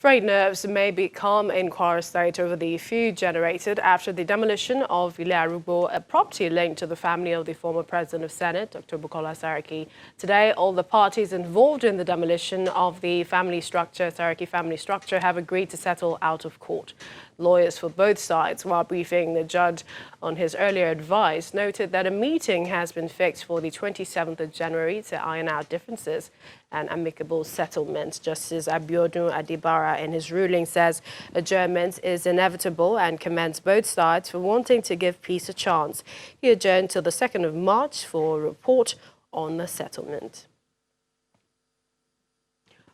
Frayed nerves may be calm in Kwara State over the feud generated after the demolition of Ile Arugbo, a property linked to the family of the former President of Senate, Dr. Bukola Saraki. Today, all the parties involved in the demolition of the Saraki family structure, have agreed to settle out of court. Lawyers for both sides, while briefing the judge on his earlier advice, noted that a meeting has been fixed for the 27th of January to iron out differences and amicable settlement. Justice Abiodun Adibara, in his ruling, says adjournment is inevitable and commends both sides for wanting to give peace a chance. He adjourned till the 2nd of March for a report on the settlement.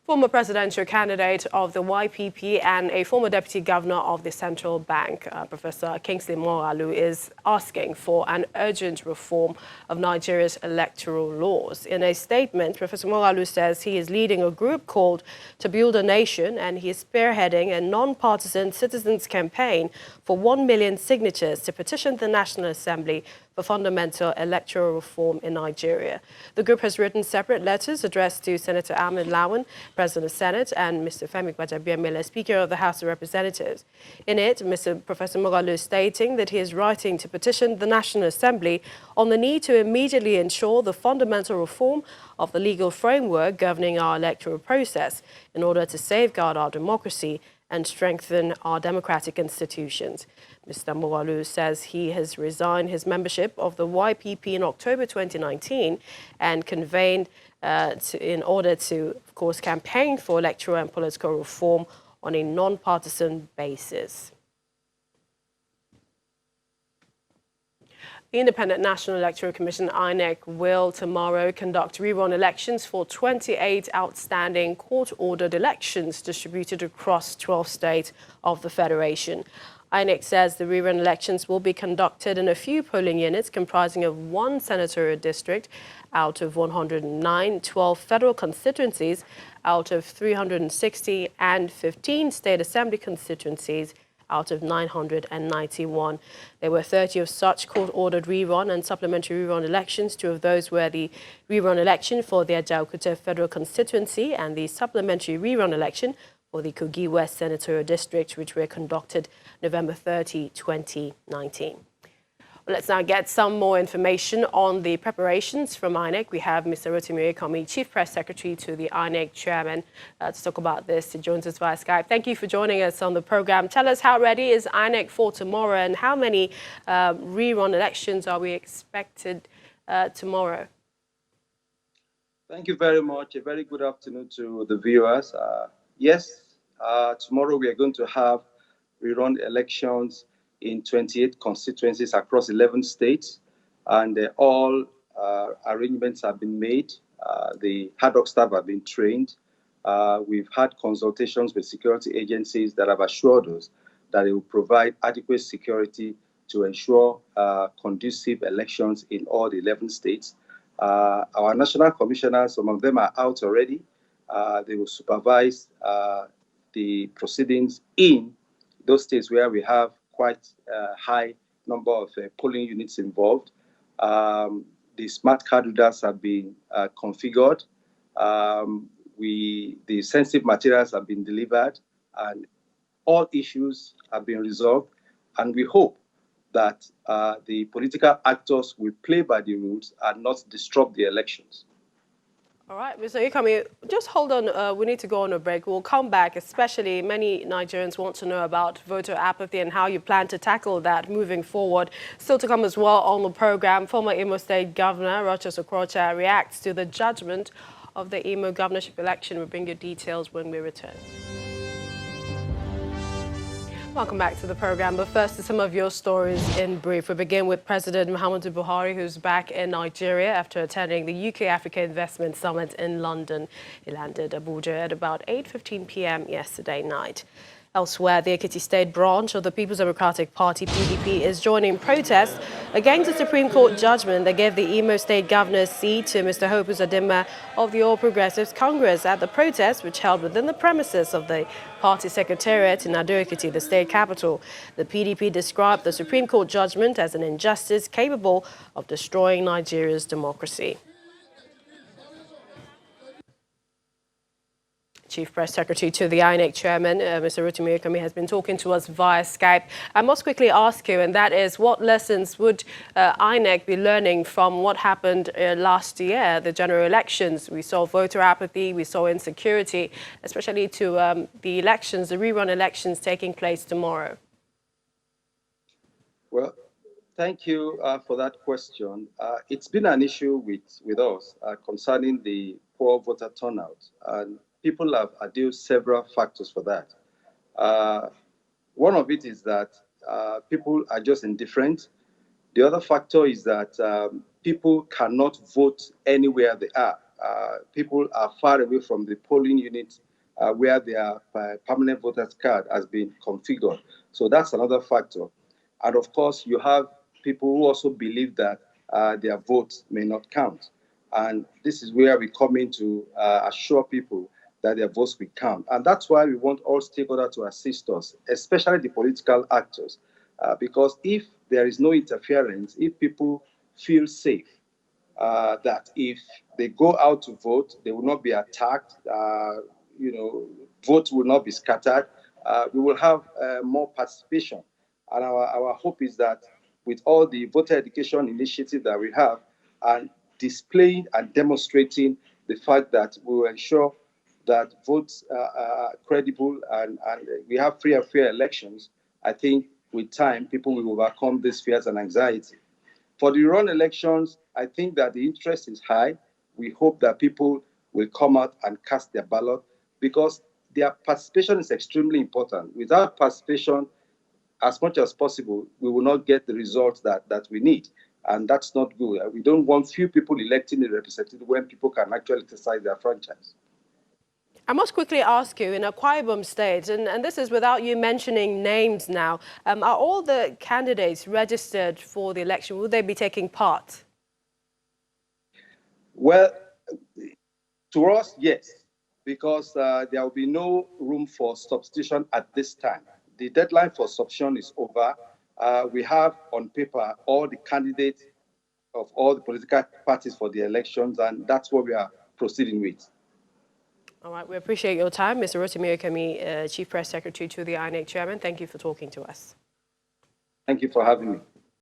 Former presidential candidate of the YPP and a former deputy governor of the central bank, Professor Kingsley Moghalu, is asking for an urgent reform of Nigeria's electoral laws. In a statement, Professor Moghalu says he is leading a group called To Build a Nation, and he is spearheading a non-partisan citizens campaign for 1 million signatures to petition the National Assembly for fundamental electoral reform in Nigeria. The group has written separate letters addressed to Senator Ahmed Lawan, President of the Senate, and Mr. Femi Gbajabiamila, Speaker of the House of Representatives. In it, Professor Moghalu is stating that he is writing to petition the National Assembly on the need to immediately ensure the fundamental reform of the legal framework governing our electoral process in order to safeguard our democracy and strengthen our democratic institutions. Mr. Moghalu says he has resigned his membership of the YPP in October 2019 and convened in order to, of course, campaign for electoral and political reform on a non-partisan basis. The Independent National Electoral Commission, INEC, will tomorrow conduct rerun elections for 28 outstanding court-ordered elections distributed across 12 states of the Federation. INEC says the rerun elections will be conducted in a few polling units comprising of 1 senatorial district out of 109, 12 federal constituencies out of 360, and 15 state assembly constituencies out of 991. There were 30 of such court-ordered rerun and supplementary rerun elections. 2 of those were the rerun election for the Ajaokuta federal constituency and the supplementary rerun election for the Kogi West Senatorial District, which were conducted November 30, 2019. Well, let's now get some more information on the preparations from INEC. We have Mr. Rotimi Oyekanmi, Chief Press Secretary to the INEC Chairman, to talk about this. He joins us via Skype. Thank you for joining us on the program. Tell us, how ready is INEC for tomorrow, and how many rerun elections are we expected tomorrow? Thank you very much. A very good afternoon to the viewers. Yes, tomorrow we are going to have rerun elections in 28 constituencies across 11 states, and all arrangements have been made. The ad hoc staff have been trained. We've had consultations with security agencies that have assured us that they will provide adequate security to ensure conducive elections in all the 11 states. Our national commissioners, some of them are out already. They will supervise the proceedings in those states where we have quite a high number of polling units involved. The smart card readers have been configured. The sensitive materials have been delivered, and all issues have been resolved. And we hope that the political actors will play by the rules and not disrupt the elections. All right, Mr. Oyekanmi, just hold on. We need to go on a break. We'll come back, especially many Nigerians want to know about voter apathy and how you plan to tackle that moving forward. Still to come as well on the program, former Imo State Governor Rochas Okorocha reacts to the judgment of the Imo governorship election. We'll bring you details when we return. Welcome back to the program, but first to some of your stories in brief. We begin with President Muhammadu Buhari, who's back in Nigeria after attending the UK Africa Investment Summit in London. He landed Abuja at about 8:15 p.m. yesterday night. Elsewhere, the Ekiti State branch of the People's Democratic Party, PDP, is joining protests against the Supreme Court judgment that gave the Imo State governor's seat to Mr. Hope Uzodinma of the All Progressives Congress at the protest, which held within the premises of the party secretariat in Ado-Ekiti, the state capital. The PDP described the Supreme Court judgment as an injustice capable of destroying Nigeria's democracy. Chief Press Secretary to the INEC Chairman, Mr. Rotimi Okami, has been talking to us via Skype. I must quickly ask you, and that is, what lessons would INEC be learning from what happened last year, the general elections? We saw voter apathy, we saw insecurity, especially to the elections, the rerun elections taking place tomorrow. Well, thank you for that question. It's been an issue with us concerning the poor voter turnout, and people have adduced several factors for that. One of it is that people are just indifferent. The other factor is that people cannot vote anywhere they are. People are far away from the polling unit where their permanent voters card has been configured. So that's another factor. And of course, you have people who also believe that their votes may not count. And this is where we come in to assure people that their votes will count. And that's why we want all stakeholders to assist us, especially the political actors. Because if there is no interference, if people feel safe, that if they go out to vote, they will not be attacked, votes will not be scattered, we will have more participation. And our hope is that with all the voter education initiative that we have, and displaying and demonstrating the fact that we will ensure that votes are credible and we have free and fair elections, I think with time, people will overcome these fears and anxiety. For the rerun elections, I think that the interest is high. We hope that people will come out and cast their ballot because their participation is extremely important. Without participation, as much as possible, we will not get the results that we need. And that's not good. We don't want few people electing a representative when people can actually exercise their franchise. I must quickly ask you, in Akwa Ibom State, and this is without you mentioning names now, are all the candidates registered for the election? Will they be taking part? Well, to us, yes, because there will be no room for substitution at this time. The deadline for substitution is over. We have on paper all the candidates of all the political parties for the elections, and that's what we are proceeding with. All right, we appreciate your time. Mr. Rotimi Okami, Chief Press Secretary to the INEC Chairman. Thank you for talking to us. Thank you for having me.